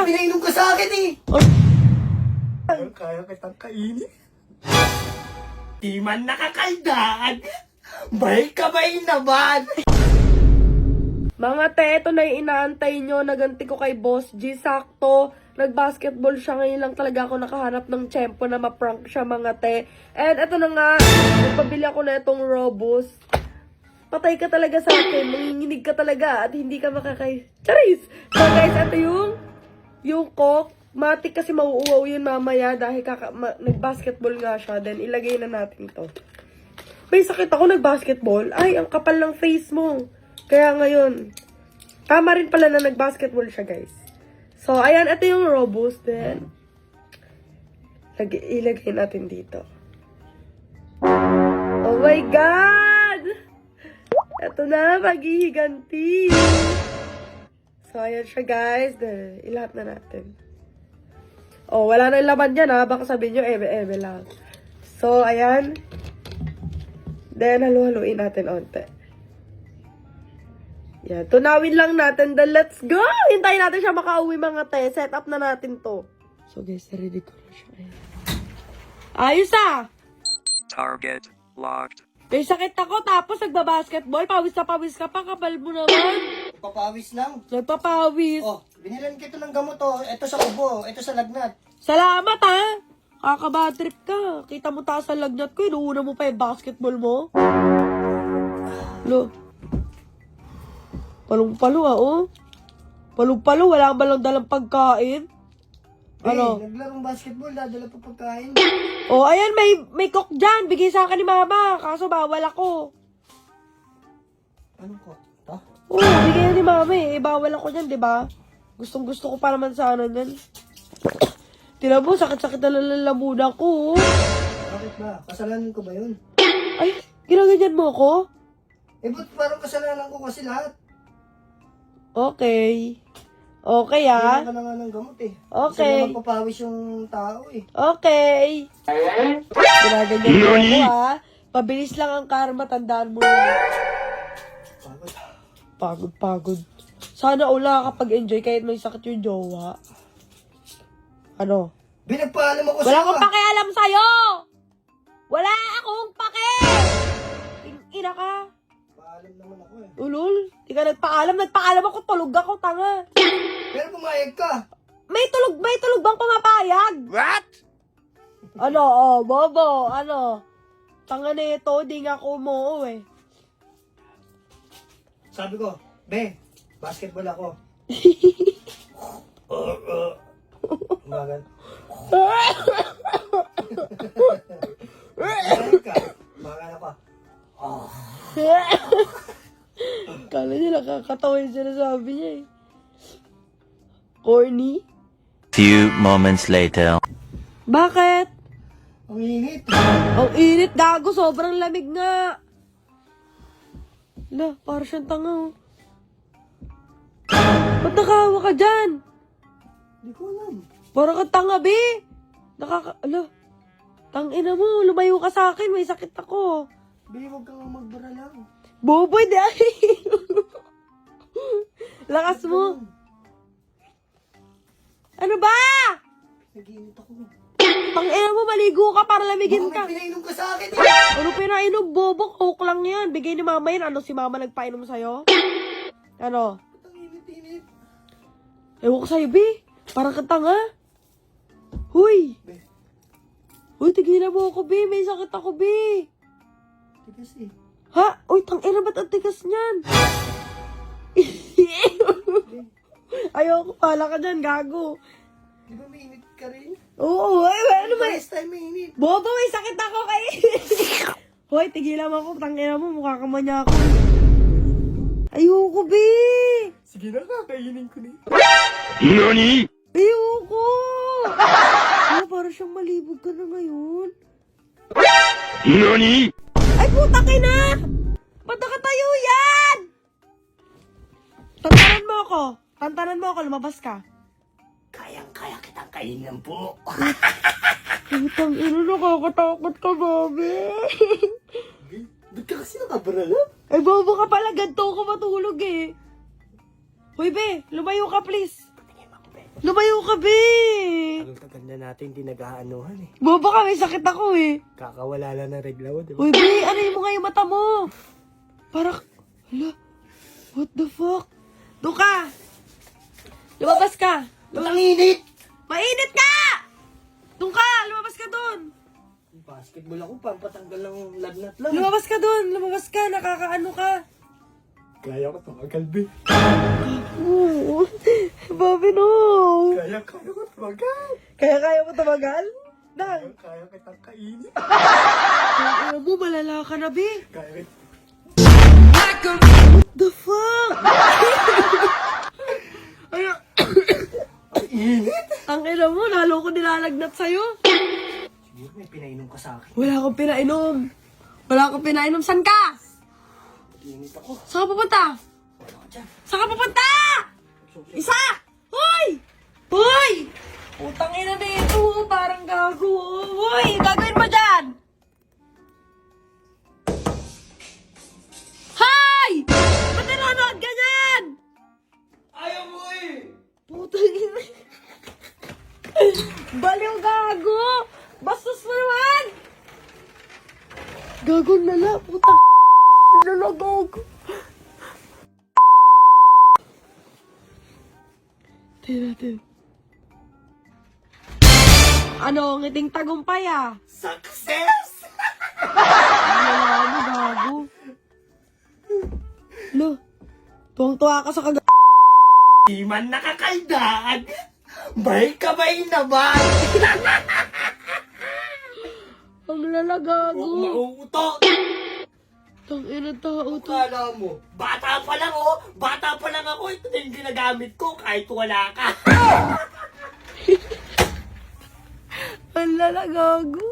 pinainom ka sa akin eh. Kaya kitang kainin. Di man nakakaidaan. May kamay naman. Mga te, ito na yung inaantay nyo. Naganti ko kay Boss G. Sakto. Nag-basketball siya. Ngayon lang talaga ako nakahanap ng tiyempo na ma-prank siya, mga te. And ito na nga. Nagpabili ako na itong Robust. Patay ka talaga sa akin. Nanginginig ka talaga. At hindi ka Charis! So guys, ito yung Coke. Matik kasi mauuwaw yun mamaya. Dahil nag-basketball nga siya. Then ilagay na natin to. May sakit ako nag-basketball. Ay, ang kapal ng face mo. Kaya ngayon, tama rin pala na nag-basketball siya, guys. So, ayan, ito yung Robust. Then, ilagay natin dito. Oh my God! Ito na, maghihiganti. So, ayan siya, guys. Then, ilahat na natin. Oh, wala na yung laman yan, ha? Baka sabihin nyo, ebe-ebe lang. So, ayan. Then, halu-haluin natin onte. Yan. Tunawin lang natin. Then, let's go! Hintayin natin siya makauwi, mga te. Set up na natin to. So, guys, narinig ko na siya. Ayos, ah! Target locked. May sakit ako, tapos nagbabasketball. Pawis na pawis ka pa. Kapal mo naman. Papawis lang. Nagpapawis. Oh, binilan kita ng gamot oh. Ito sa kubo, ito sa lagnat. Salamat, ha! Kakabad trip ka. Kita mo taas sa lagnat ko. Inuuna mo pa yung basketball mo. Lo. Palong-palo, oh. Palong-palo, wala ba lang dalang pagkain? Ano? Naglarong basketball, dadala pa pagkain. Oh, ayan, may cook dyan. Bigay sa akin ni mama. Kaso bawal ako. Anong ko? Ito? Oh, bigay ni mama eh. Bawal ako dyan, di ba? Gustong gusto ko pa naman sana dyan. Tila mo, sakit-sakit na lalamunan ko. Bakit ba? Kasalanan ko ba yun? Ay, ginaganyan mo ako? Eh, ba't parang kasalanan ko kasi lahat? Okay. Okay, ah. Hindi ka na nga ng gamot eh. Okay. Kasi magpapawis yung tao eh. Okay. Ginaganyan mo ako, ah. Pabilis lang ang karma, tandaan mo lang. Pagod. Sana ula kapag enjoy kahit may sakit yung jowa. Ano? Binagpaalam ako Wala sa'yo akong ah. pakialam sa'yo! Wala akong pake! Ina ka. Paalam naman ako eh. Ulul, di ka nagpaalam. Nagpaalam ako, tulog ako, tanga. Pero pumayag ka. May tulog bang pumapayag? What? Ano, oh, bobo, ano? Tanga na ito, di nga ako umuwi eh. Sabi ko, be, basketball ako. Umagal. Pumayag ka. Umagal ako. Kala niya nakakatawa yung sinasabi niya eh. Corny? Few moments later. Bakit? Ang init. Ang init, gago. Sobrang lamig nga. Ala, para siyang tanga oh. Ba't nakahawa ka dyan? Hindi ko alam. Para kang tanga, be. Ala, tangina mo. Lumayo ka sa akin. May sakit ako. Be, huwag kang magbara lang. Boboy, di ay. Lakas mo. Ano ba? Nag-iinit ako. Tangina mo, maligo ka para lamigin Baka ka. may pinainom ka sa akin eh. Ano pinainom? Bobo, coke lang yan. Bigay ni mama yan. Ano si mama nagpainom sa'yo? Ano? Ba't ang init-init? Ewan ko sa'yo, be. Parang kang tanga. Huy. Be, Uy, tigilan mo ako, be. May sakit ako, be. tigas eh. Ha? Uy, tangina, ba't ang tigas niyan? Ayoko, pala ka dyan, gago. Di ba may init ka rin? Oo, ay, ano ba? Last time may init. Bobo, may sakit ako kay... Hoy, tigilan mo ako. Tangina mo, mukha ka manya ako. Ayoko, be. Sige na, kakainin ko na. NANI? Ayoko. Ano, parang siyang malibog ka na ngayon. NANI? Ay, puta ka na! Ba't nakatayo yan? Tantanan mo ako, lumabas ka. Kayang-kaya kitang kainin po. Putang ino, nakakatakot ka, babe. Ba't ka kasi nakabara lang? Ay, bobo ka pala, ganito ko matulog eh. Hoy, be, lumayo ka, please. Lumayo ka, be! Ang kaganda natin, di nag-aanuhan eh. Bobo ka, may sakit ako eh. Kakawala lang ng regla mo, di ba? Uy, be, ano mo nga yung mata mo? Parang, hala, what the fuck? Doon ka! Lumabas ka! Ang init! Mainit ka! Doon ka! Lumabas ka doon! Basketball ako, pampatanggal ng lagnat lang. Lumabas ka doon! Lumabas ka! Nakakaano ka? Kaya ko tumagal, be. Oo. Bobby, no! Kaya ko tumagal. Kaya mo tumagal? Dahil, Kaya kitang kainin. ano mo, malala ka na, be? Kaya kita. What the fuck? Ang init! Ang ina mo, lalo ko nilalagnat sa'yo. Siguro may pinainom ka sa akin. Wala akong pinainom. Wala akong pinainom. San ka? Init ako. Saan ka pupunta? Wala ka dyan. Saan ka pupunta? Isa! Hoy! Hoy! Putang ina na ito. Parang gago. Hoy! Gagawin mo dyan! Hoy! Ba't nanonood ganyan? Ayaw mo eh! Putang ina. Baliw gago! Bastos mo naman! Gago nala. Putang nala gago. Tira, tira. Ano, ngiting tagumpay ah? Success! Wala mo, gago. Lo, tuwang-tuwa ka sa Di man nakakaidaan. May kamay naman. Ang lalagago. Mauuto. Tangina tao to. Kala mo, bata pa lang oh. Bata pa lang ako. Ito na yung ginagamit ko kahit wala ka. Ang lalagago.